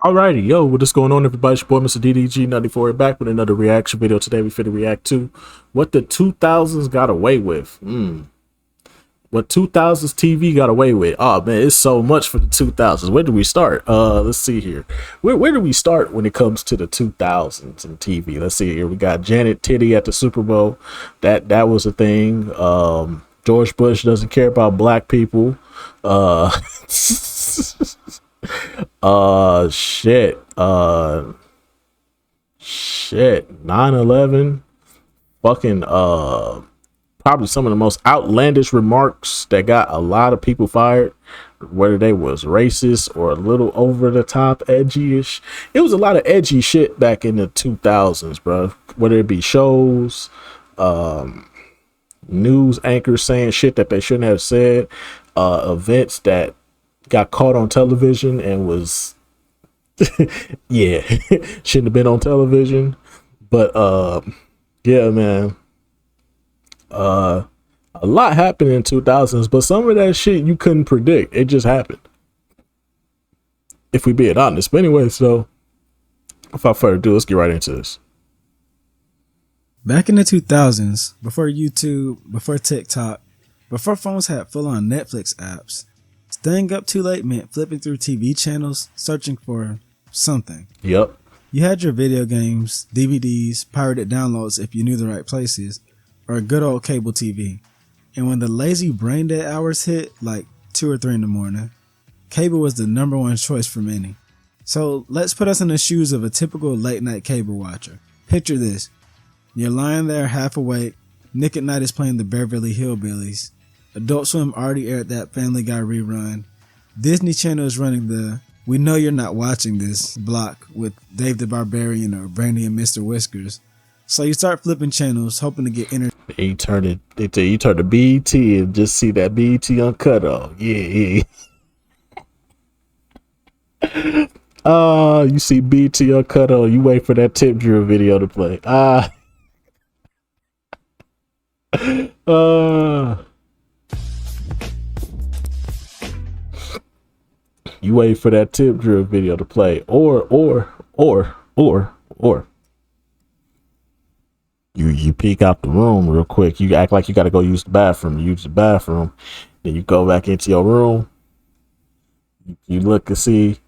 Alrighty, yo, what is going on, everybody? It's your boy, Mr. DDG94, back with another reaction video. Today, we finna react to what the 2000s got away with. What 2000s TV got away with. Oh man, it's so much for the 2000s. Where do we start? Let's see here. Where do we start when it comes to the 2000s and TV? Let's see here. We got Janet Titty at the Super Bowl. That was a thing. George Bush doesn't care about black people. Uh, shit. Shit. 9/11. Fucking probably some of the most outlandish remarks that got a lot of people fired, whether they was racist or a little over the top edgy-ish. It was a lot of edgy shit back in the 2000s, bro. Whether it be shows, news anchors saying shit that they shouldn't have said, events that got caught on television and was yeah, shouldn't have been on television. But yeah, man. A lot happened in 2000s, but some of that shit you couldn't predict. It just happened. If we being honest. But anyway, so without further ado, let's get right into this. Back in the 2000s, before YouTube, before TikTok, before phones had full-on Netflix apps, staying up too late meant flipping through TV channels, searching for something. Yep. You had your video games, DVDs, pirated downloads if you knew the right places, or good old cable TV. And when the lazy brain dead hours hit, like 2 or 3 in the morning, cable was the number one choice for many. So let's put us in the shoes of a typical late night cable watcher. Picture this. You're lying there half awake, Nick at Night is playing the Beverly Hillbillies, Adult Swim already aired that Family Guy rerun, Disney Channel is running the "We Know You're Not Watching This" block with Dave the Barbarian or Brandy and Mr. Whiskers. So you start flipping channels, hoping to get entertained. You turn it. You turn the BET and just see that BET uncut off. Yeah. You see BET uncut on. You wait for that tip drill video to play. You wait for that tip drill video to play, or you peek out the room real quick. You act like you got to go use the bathroom. You use the bathroom, then you go back into your room. You look and see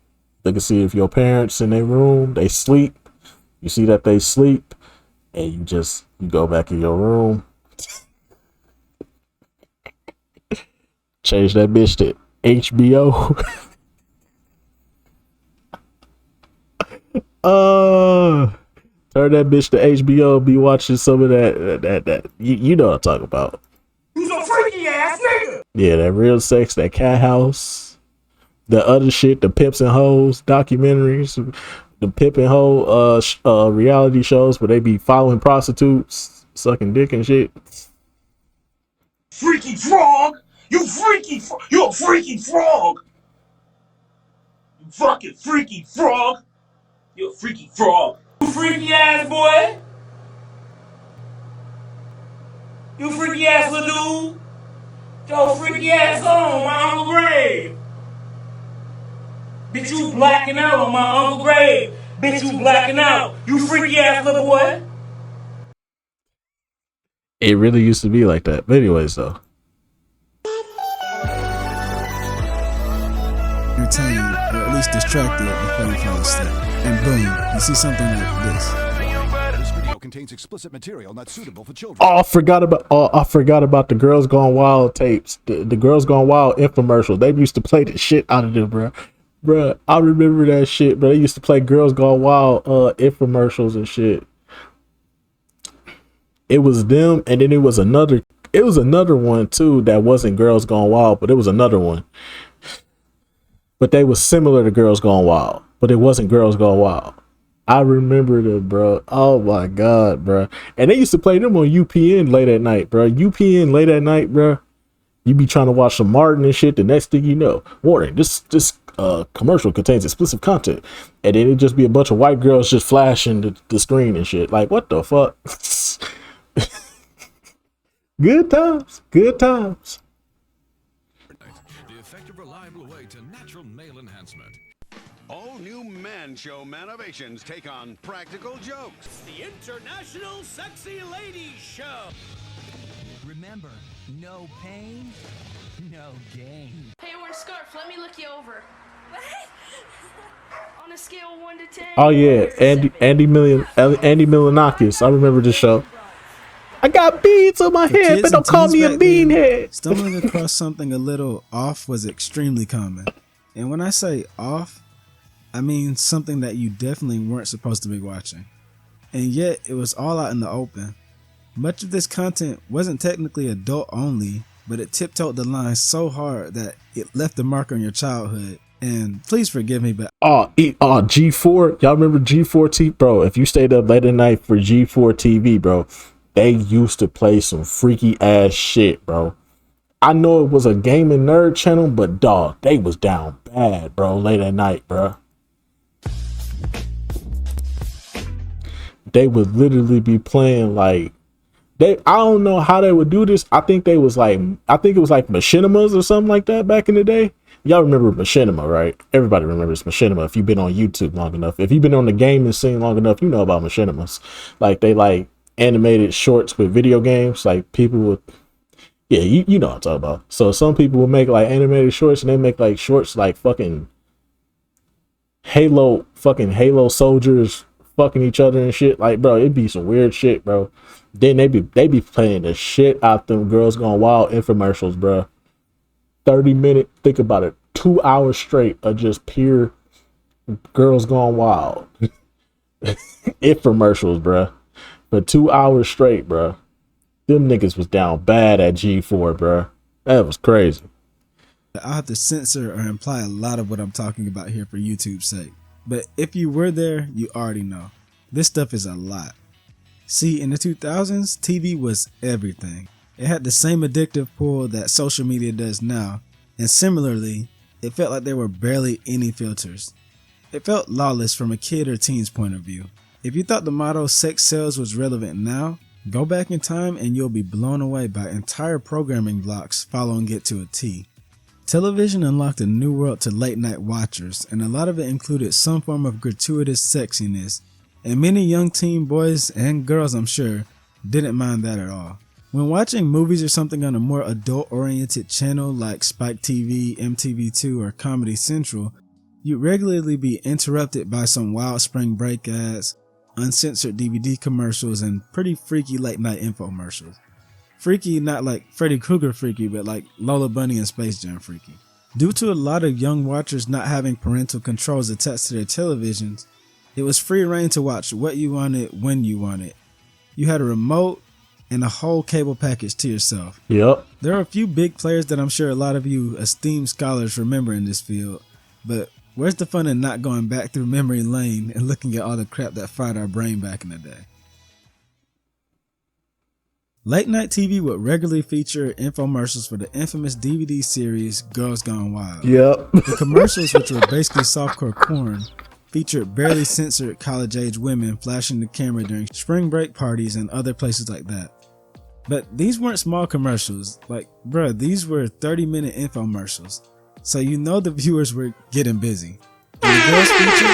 if your parents in their room, they sleep. You see that they sleep, and you go back in your room. Change that bitch to HBO. Turn that bitch to HBO. Be watching some of that. You know what I'm talking about. You's a freaky ass nigga. Yeah, that Real Sex, that Cat House, the other shit, the Pimps and Hoes documentaries, the Pimp and Hoe reality shows where they be following prostitutes, sucking dick and shit. Freaky frog. You a freaky frog. You fucking freaky frog. You a freaky frog. You freaky ass boy. You freaky ass little dude. Yo, freaky ass on my uncle grave. Bitch, you blacking out on my uncle grave. Bitch, you blacking out. You freaky ass little boy. It really used to be like that. But anyways, though. Entertained, or at least distracted before you fall asleep. And boom, you see something like this. This video contains explicit material not suitable for children. I forgot about the Girls Gone Wild tapes. The Girls Gone Wild infomercials. They used to play the shit out of them, bro. Bruh, I remember that shit, bro. They used to play Girls Gone Wild infomercials and shit. It was them, and then it was another one too that wasn't Girls Gone Wild, but it was another one. But they was similar to Girls Gone Wild, but it wasn't Girls Gone Wild. I remember them, bro. Oh my god, bro. And they used to play them on UPN late at night, bro. UPN late at night, bro. You be trying to watch some Martin and shit. The next thing you know, warning: this commercial contains explicit content, and then it just be a bunch of white girls just flashing the screen and shit. Like, what the fuck? Good times, good times. The effective, reliable way to natural male enhancement. All new Man Show Manovations take on practical jokes. The International Sexy Ladies Show. Remember, no pain, no gain. Hey, I want a scarf. Let me look you over. On a scale of 1 to 10. Oh yeah, Andy Milonakis. I remember the show. I got beads on my For head, kids but don't and call teens me a back then, beanhead. Stumbling across something a little off was extremely common. And when I say off, I mean something that you definitely weren't supposed to be watching. And yet, it was all out in the open. Much of this content wasn't technically adult only, but it tiptoed the line so hard that it left a mark on your childhood. And please forgive me, but G4. Y'all remember G4 TV? Bro, if you stayed up late at night for G4 TV, bro, they used to play some freaky ass shit, bro. I know it was a gaming nerd channel, but dog, they was down bad, bro, late at night, bro. They would literally be playing like I don't know how they would do this. I think it was like Machinimas or something like that back in the day. Y'all remember Machinima, right? Everybody remembers Machinima if you've been on YouTube long enough. If you've been on the gaming scene long enough, you know about Machinimas. Like they like animated shorts with video games. Like people would, yeah, you know what I'm talking about. So some people will make like animated shorts, and they make like shorts like fucking Halo soldiers fucking each other and shit. Like, bro, it'd be some weird shit, bro. Then they be playing the shit out them Girls Gone Wild infomercials, bro. 30-minute, think about it, 2 hours straight of just pure Girls Gone Wild infomercials, bro. For 2 hours straight, bro. Them niggas was down bad at G4, bro. That was crazy. I'll have to censor or imply a lot of what I'm talking about here for YouTube's sake. But if you were there, you already know. This stuff is a lot. See, in the 2000s, TV was everything. It had the same addictive pull that social media does now, and similarly, it felt like there were barely any filters. It felt lawless from a kid or teen's point of view. If you thought the motto "sex sells" was relevant now, go back in time and you'll be blown away by entire programming blocks following it to a T. Television unlocked a new world to late night watchers, and a lot of it included some form of gratuitous sexiness, and many young teen boys and girls, I'm sure, didn't mind that at all. When watching movies or something on a more adult-oriented channel like Spike TV, MTV2, or Comedy Central, you'd regularly be interrupted by some wild spring break ads, uncensored DVD commercials, and pretty freaky late night infomercials. Freaky, not like Freddy Krueger freaky, but like Lola Bunny and Space Jam freaky. Due to a lot of young watchers not having parental controls attached to their televisions, it was free reign to watch what you wanted when you wanted. You had a remote and a whole cable package to yourself. Yep. There are a few big players that I'm sure a lot of you esteemed scholars remember in this field, but where's the fun in not going back through memory lane and looking at all the crap that fried our brain back in the day? Late night TV would regularly feature infomercials for the infamous DVD series Girls Gone Wild. Yep. The commercials, which were basically softcore porn, featured barely censored college-age women flashing the camera during spring break parties and other places like that. But these weren't small commercials. Like, bruh, these were 30-minute infomercials. So you know the viewers were getting busy. And the girls featured,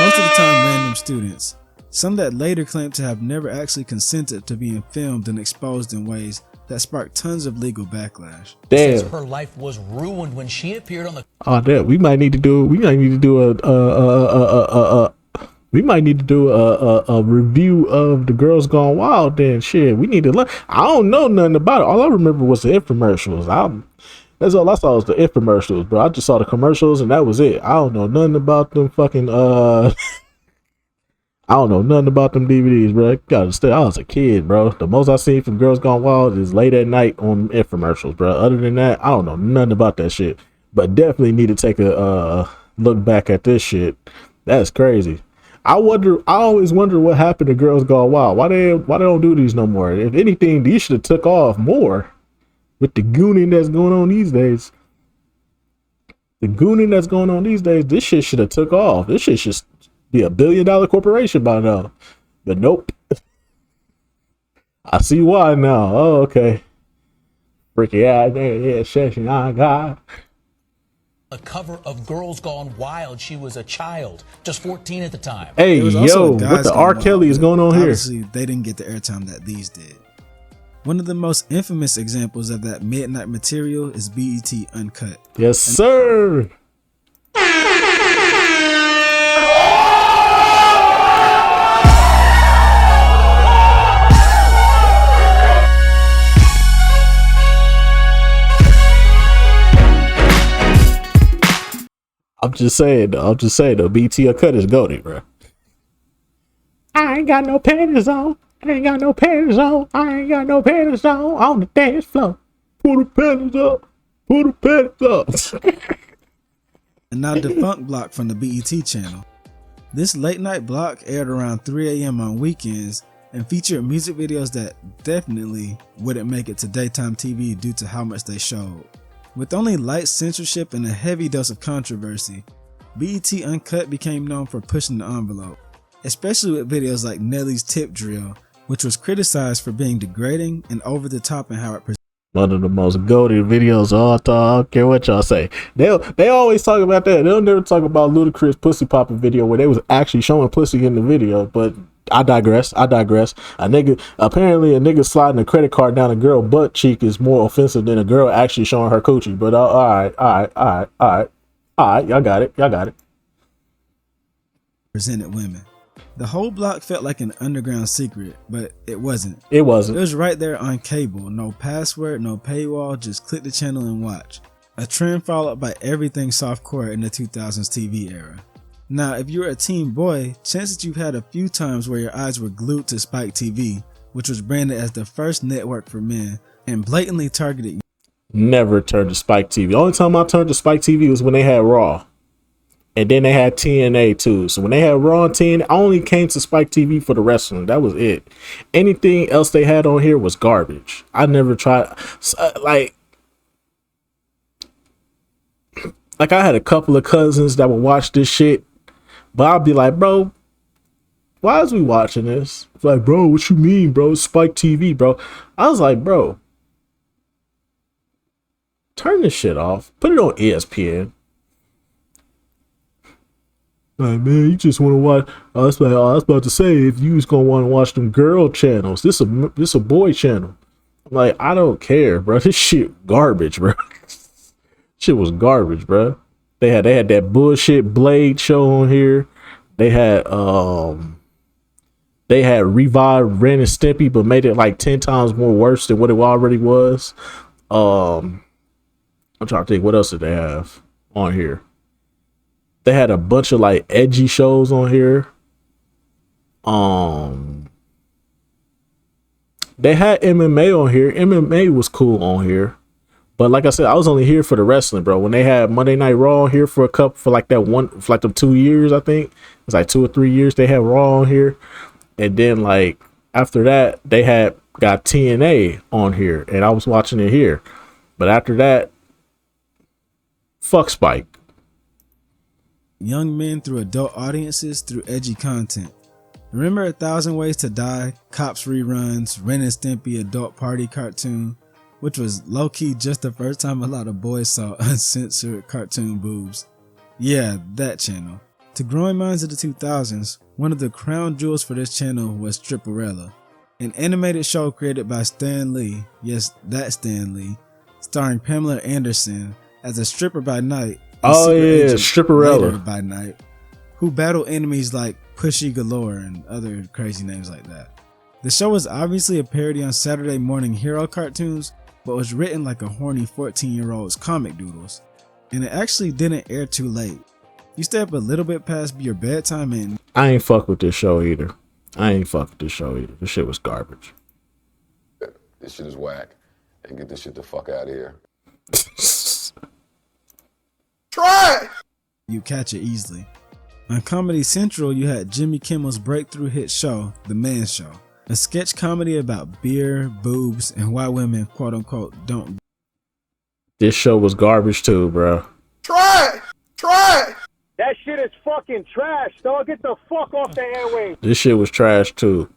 most of the time, random students. Some that later claimed to have never actually consented to being filmed and exposed in ways that sparked tons of legal backlash. Damn. Says her life was ruined when she appeared on the Oh, damn. We might need to do a review of the Girls Gone Wild. Then shit, we need to learn. I don't know nothing about it. All I remember was the infomercials. That's all I saw was the infomercials, bro. I just saw the commercials and that was it. I don't know nothing about them fucking I don't know nothing about them DVDs, bro. I was a kid, bro. The most I seen from Girls Gone Wild is late at night on infomercials, bro. Other than that, I don't know nothing about that shit. But definitely need to take a look back at this shit. That's crazy. I always wonder what happened to Girls Gone Wild. Why they don't do these no more? If anything, these should have took off more with the gooning that's going on these days. This shit should have took off. This shit should be $1 billion corporation by now. But nope. I see why now. Oh, okay. Freaky out there, yeah, session I got. the cover of Girls Gone Wild. She was a child, just 14 at the time. Hey, There was also yo, a what Guys the Gone R. Wild, Kelly is but going on here? Obviously, they didn't get the airtime that these did. One of the most infamous examples of that midnight material is BET Uncut. Yes, sir. I'm just saying though. BT Uncut is goated, bro. I ain't got no panties on. I ain't got no panties on. I ain't got no panties on the dance floor. Put the panties up. Put the panties up. And now Defunct Block from the BET channel. This late night block aired around 3 a.m. on weekends and featured music videos that definitely wouldn't make it to daytime TV due to how much they showed. With only light censorship and a heavy dose of controversy, BET Uncut became known for pushing the envelope, especially with videos like Nelly's Tip Drill, which was criticized for being degrading and over the top in how it presented. One of the most goated videos of all time. I don't care what y'all say. They always talk about that. They'll never talk about Ludacris pussy popping video where they was actually showing pussy in the video. But I digress. Apparently a nigga sliding a credit card down a girl butt cheek is more offensive than a girl actually showing her coochie. But all right. Y'all got it. Presented women. The whole block felt like an underground secret, but it wasn't. It It wasn't. was right there on cable. No password, no paywall, just click the channel and watch. A trend followed by everything softcore in the 2000s TV era. Now, if you're a teen boy, chances you've had a few times where your eyes were glued to Spike TV, which was branded as the first network for men and blatantly targeted. Never turned to Spike TV. The only time I turned to Spike TV was when they had Raw. And then they had TNA too. So when they had Raw and TNA, I only came to Spike TV for the wrestling. That was it. Anything else they had on here was garbage. I never tried. Like I had a couple of cousins that would watch this shit. But I'll be like, bro, why is we watching this? It's like, bro, what you mean, bro? It's Spike TV, bro. I was like, bro, turn this shit off. Put it on ESPN. Like, man, you just want to watch. I was about to say, if you was gonna want to watch them girl channels, this a boy channel. I'm like, I don't care, bro. This shit garbage, bro. Shit was garbage, bro. They had that bullshit Blade show on here. They had revived Ren and Stimpy, but made it like 10 times more worse than what it already was. I'm trying to think, what else did they have on here? They had a bunch of like edgy shows on here. They had MMA on here. MMA was cool on here. But like I said, I was only here for the wrestling, bro. When they had Monday Night Raw here for them 2 years, I think. It was like 2 or 3 years they had Raw on here. And then like after that, they got TNA on here. And I was watching it here. But after that, fuck Spike. Young men through adult audiences through edgy content. Remember 1,000 Ways to Die, Cops reruns, Ren and Stimpy adult party cartoon, which was low-key just the first time a lot of boys saw uncensored cartoon boobs. Yeah, that channel. To growing minds of the 2000s, one of the crown jewels for this channel was Stripperella, an animated show created by Stan Lee, yes, that Stan Lee, starring Pamela Anderson as a stripper by night. Oh yeah, Stripperella by night, who battle enemies like Pushy Galore and other crazy names like that. The show was obviously a parody on Saturday morning hero cartoons, but was written like a horny 14-year-old's comic doodles, and it actually didn't air too late. You stay up a little bit past your bedtime and I ain't fuck with this show either. This shit was garbage. This shit is whack. And get this shit the fuck out of here. Try it! You catch it easily. On Comedy Central, you had Jimmy Kimmel's breakthrough hit show, The Man Show, a sketch comedy about beer, boobs, and why women quote-unquote don't. This show was garbage too, bro. Try it! That shit is fucking trash, dog. Get the fuck off the airwaves. This shit was trash too.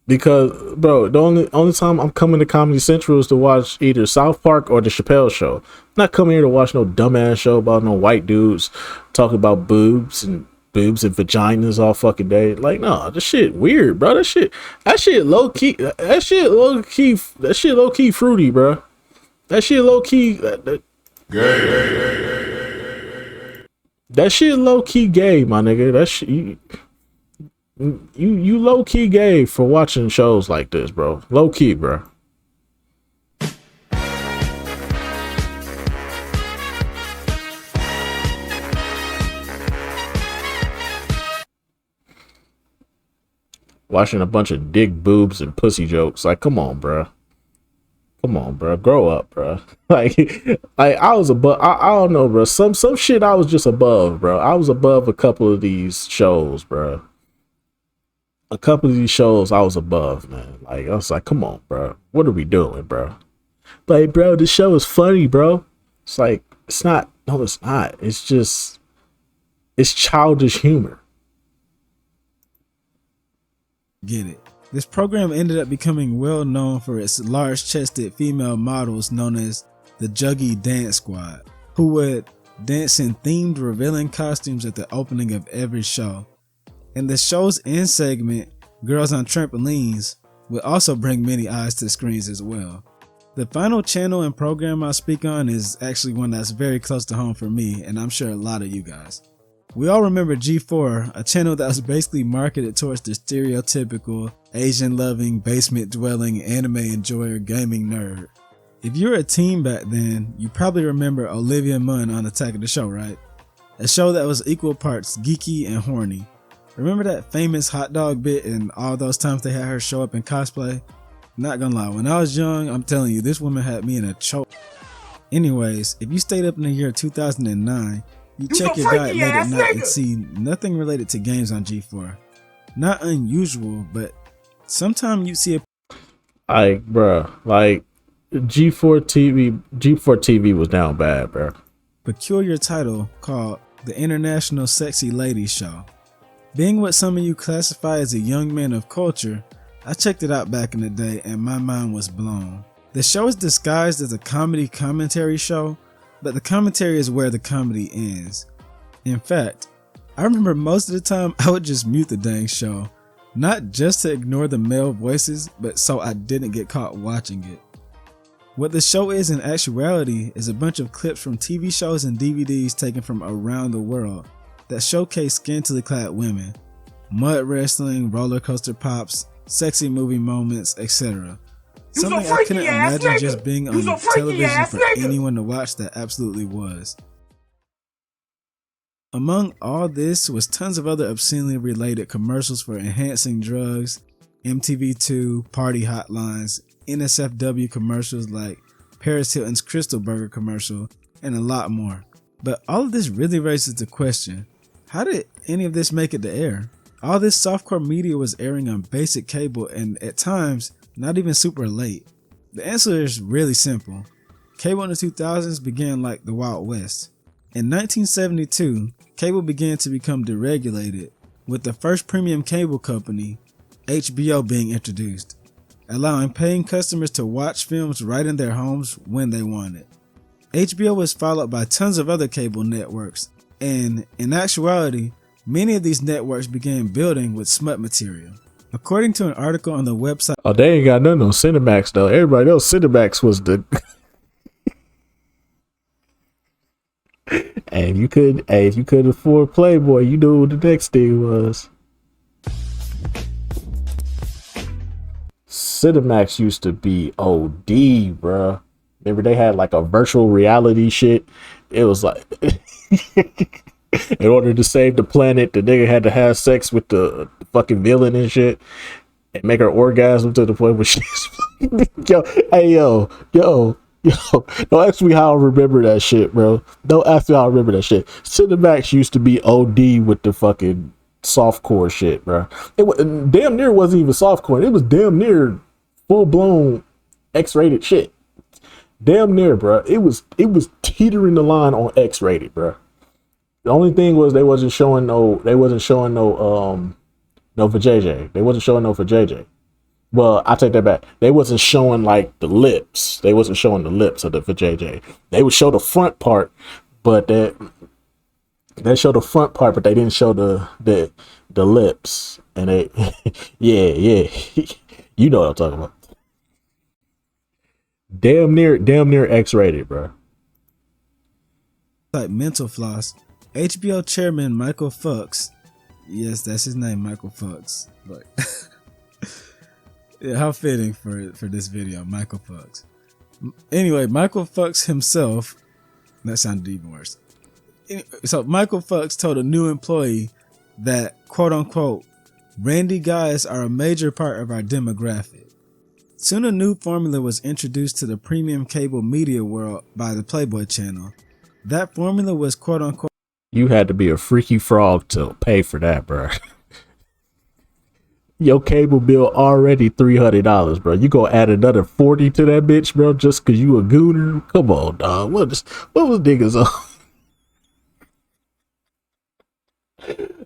Because, bro, the only time I'm coming to Comedy Central is to watch either South Park or the Chappelle Show. I'm not coming here to watch no dumbass show about no white dudes talking about boobs and vaginas all fucking day. Like, no, this shit weird, bro. That shit low key. That shit low key fruity, bro. That shit low key. That shit low key gay, my nigga. That shit. You low key gay for watching shows like this, bro. Low key, bro. Watching a bunch of dick, boobs, and pussy jokes. Like, come on, bro. Come on, bro. Grow up, bro. Like I was above. I don't know, bro. Some shit I was just above, bro. I was above a couple of these shows, bro. A couple of these shows I was above, man. Like, I was like, come on, bro. What are we doing, bro? Like, bro, this show is funny, bro. It's like, it's not. No, it's not. It's just, it's childish humor. Get it. This program ended up becoming well known for its large-chested female models known as the Juggy Dance Squad, who would dance in themed revealing costumes at the opening of every show. And the show's end segment, Girls on Trampolines, would also bring many eyes to screens as well. The final channel and program I'll speak on is actually one that's very close to home for me, and I'm sure a lot of you guys. We all remember G4, a channel that was basically marketed towards the stereotypical Asian-loving, basement-dwelling, anime enjoyer gaming nerd. If you were a teen back then, you probably remember Olivia Munn on Attack of the Show, right? A show that was equal parts geeky and horny. Remember that famous hot dog bit and all those times they had her show up in cosplay? Not gonna lie, when I was young, I'm telling you, this woman had me in a choke. Anyways, if you stayed up in the year 2009, you check your diet late at night and see nothing related to games on G4. Not unusual, but sometimes you see a like, bruh, like G4 TV was down bad, bruh. Peculiar title called The International Sexy Ladies Show. Being what some of you classify as a young man of culture, I checked it out back in the day and my mind was blown. The show is disguised as a comedy commentary show, but the commentary is where the comedy ends. In fact, I remember most of the time I would just mute the dang show, not just to ignore the male voices, but so I didn't get caught watching it. What the show is in actuality is a bunch of clips from TV shows and DVDs taken from around the world that showcase scantily clad women, mud wrestling, roller coaster pops, sexy movie moments, etc. Something I couldn't imagine just being on television for anyone to watch that absolutely was. Among all this was tons of other obscenely related commercials for enhancing drugs, MTV2, party hotlines, NSFW commercials like Paris Hilton's Crystal Burger commercial, and a lot more. But all of this really raises the question, how did any of this make it to air? All this softcore media was airing on basic cable and at times not even super late. The answer is really simple. Cable in the 2000s began like the Wild West. In 1972, cable began to become deregulated, with the first premium cable company, HBO, being introduced, allowing paying customers to watch films right in their homes when they wanted. HBO was followed by tons of other cable networks, and in actuality, many of these networks began building with smut material. According to an article on the website, oh, they ain't got nothing on Cinemax though. Everybody else, Cinemax was the. And if you could afford Playboy, you knew what the next thing was. Cinemax used to be OD, bruh. Remember they had like a virtual reality shit. It was like, in order to save the planet, the nigga had to have sex with the fucking villain and shit, and make her orgasm to the point where she's yo. Don't ask me how I remember that shit, bro. Don't ask me how I remember that shit. Cinemax used to be OD with the fucking softcore shit, bro. It damn near wasn't even softcore. It was damn near full blown X-rated shit. Damn near, bro. It was teetering the line on X-rated, bro. The only thing was they wasn't showing no for JJ. They wasn't showing no for JJ. Well, I take that back. They wasn't showing like the lips. They wasn't showing the lips of the vajayjay. They would show the front part, but they show the front part, but they didn't show the lips. And they, yeah, you know what I'm talking about. Damn near X-rated, bro. Like Mental Floss, HBO chairman Michael Fox. Yes, that's his name, Michael Fox. But yeah, how fitting for this video, Michael Fox. Anyway, Michael Fox himself. That sounded even worse. So Michael Fox told a new employee that, quote unquote, brandy guys are a major part of our demographic. Soon a new formula was introduced to the premium cable media world by the Playboy channel. That formula was, quote unquote, you had to be a freaky frog to pay for that, bro. Your cable bill already $300, bro. You gonna add another $40 to that bitch, bro, just cause you a gooner? Come on, dog. What was niggas on?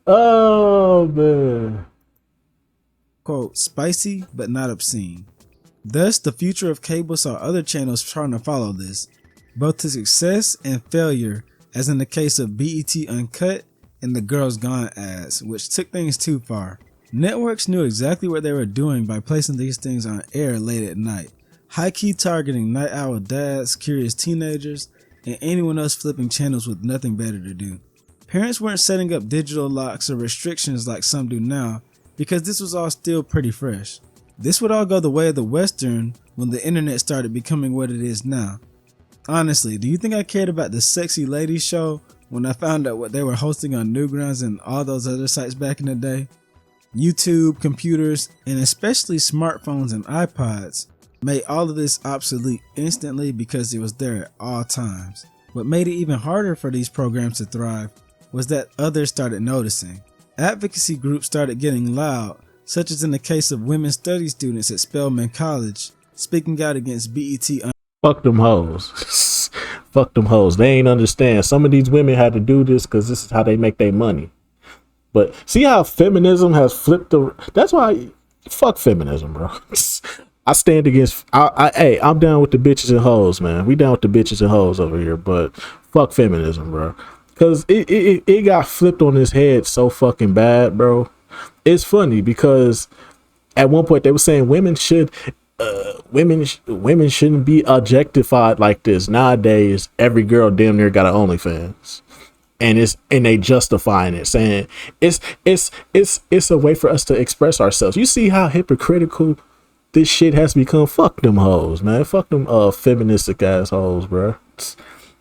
Oh man. Quote, spicy but not obscene. Thus, the future of cable saw other channels trying to follow this, both to success and failure, as in the case of BET Uncut and the Girls Gone ads, which took things too far. Networks knew exactly what they were doing by placing these things on air late at night, high-key targeting night owl dads, curious teenagers, and anyone else flipping channels with nothing better to do. Parents weren't setting up digital locks or restrictions like some do now, because this was all still pretty fresh. This would all go the way of the Western when the internet started becoming what it is now. Honestly, do you think I cared about the Sexy Ladies show when I found out what they were hosting on Newgrounds and all those other sites back in the day? YouTube, computers, and especially smartphones and iPods made all of this obsolete instantly because it was there at all times. What made it even harder for these programs to thrive was that others started noticing. Advocacy groups started getting loud, such as in the case of women studies students at Spelman College, speaking out against BET. Fuck them hoes. Fuck them hoes. They ain't understand. Some of these women had to do this because this is how they make their money. But see how feminism has flipped the. That's why. Fuck feminism, bro. I stand against. Hey, I'm down with the bitches and hoes, man. We down with the bitches and hoes over here. But fuck feminism, bro. Because it got flipped on his head so fucking bad, bro. It's funny because at one point they were saying women shouldn't be objectified like this. Nowadays, every girl damn near got an OnlyFans, and they justifying it, saying it's a way for us to express ourselves. You see how hypocritical this shit has become? Fuck them hoes, man. Fuck them feministic assholes, bro.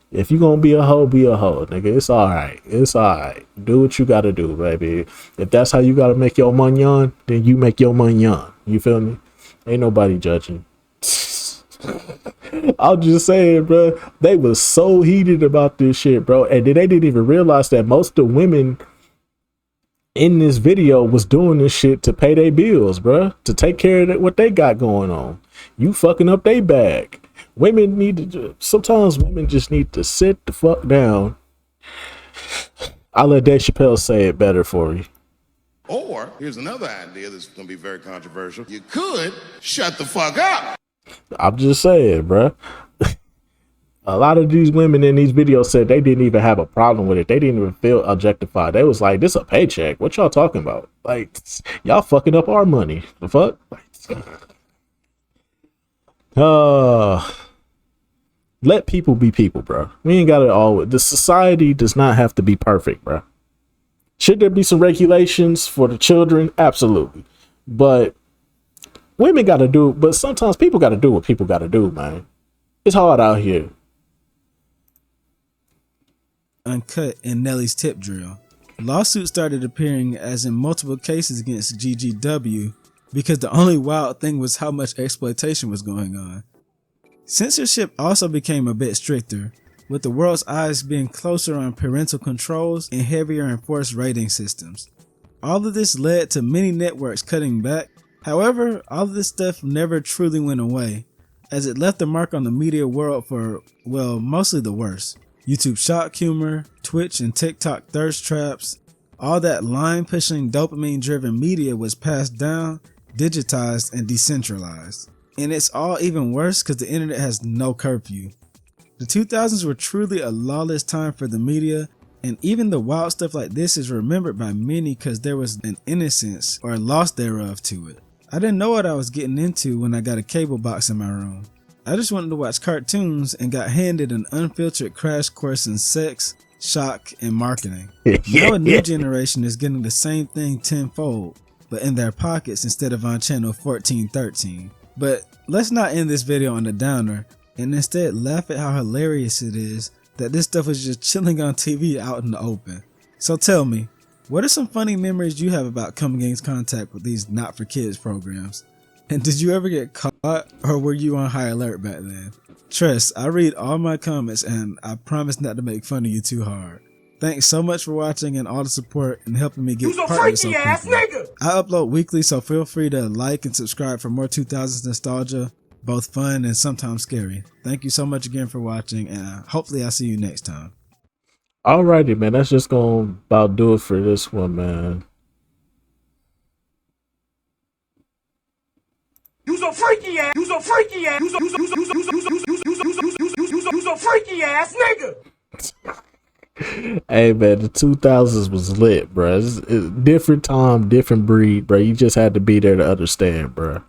If you gonna be a hoe, nigga. It's alright. It's alright. Do what you gotta do, baby. If that's how you gotta make your money on, then you make your money on. You feel me? Ain't nobody judging. I'm just saying, bro. They was so heated about this shit, bro. And then they didn't even realize that most of the women in this video was doing this shit to pay their bills, bro. To take care of what they got going on. You fucking up their bag. Women need to, sometimes women just need to sit the fuck down. I'll let Dave Chappelle say it better for you. Or, here's another idea that's going to be very controversial. You could shut the fuck up. I'm just saying, bro. A lot of these women in these videos said they didn't even have a problem with it. They didn't even feel objectified. They was like, this a paycheck. What y'all talking about? Like, y'all fucking up our money. The fuck? Let people be people, bro. We ain't got it all. The society does not have to be perfect, bro. Should there be some regulations for the children? Absolutely. But women got to do, but sometimes people got to do what people got to do, man. It's hard out here. Uncut and Nelly's tip drill. Lawsuits started appearing as in multiple cases against GGW because the only wild thing was how much exploitation was going on. Censorship also became a bit stricter, with the world's eyes being closer on parental controls and heavier enforced rating systems. All of this led to many networks cutting back. However, all of this stuff never truly went away, as it left a mark on the media world for, well, mostly the worse. YouTube shock humor, Twitch and TikTok thirst traps, all that line-pushing dopamine-driven media was passed down digitized, and decentralized. And it's all even worse because the internet has no curfew. The 2000s were truly a lawless time for the media, and even the wild stuff like this is remembered by many because there was an innocence or a loss thereof to it. I didn't know what I was getting into when I got a cable box in my room. I just wanted to watch cartoons and got handed an unfiltered crash course in sex, shock, and marketing. Now a new generation is getting the same thing tenfold, but in their pockets instead of on channel 1413. But let's not end this video on a downer, and instead laugh at how hilarious it is that this stuff is just chilling on TV out in the open. So tell me, what are some funny memories you have about coming in contact with these not for kids programs? And did you ever get caught, or were you on high alert back then? Trust, I read all my comments and I promise not to make fun of you too hard. Thanks so much for watching and all the support and helping me get part of this. You freaky ass nigga! I upload weekly, so feel free to like and subscribe for more 2000s nostalgia, both fun and sometimes scary. Thank you so much again for watching, and hopefully I'll see you next time. Alrighty, man. That's just gonna about do it for this one, man. You so freaky ass. You so freaky ass. You so freaky ass nigga. Hey, man, the 2000s was lit, bro. It's different time, different breed, bro. You just had to be there to understand, bro.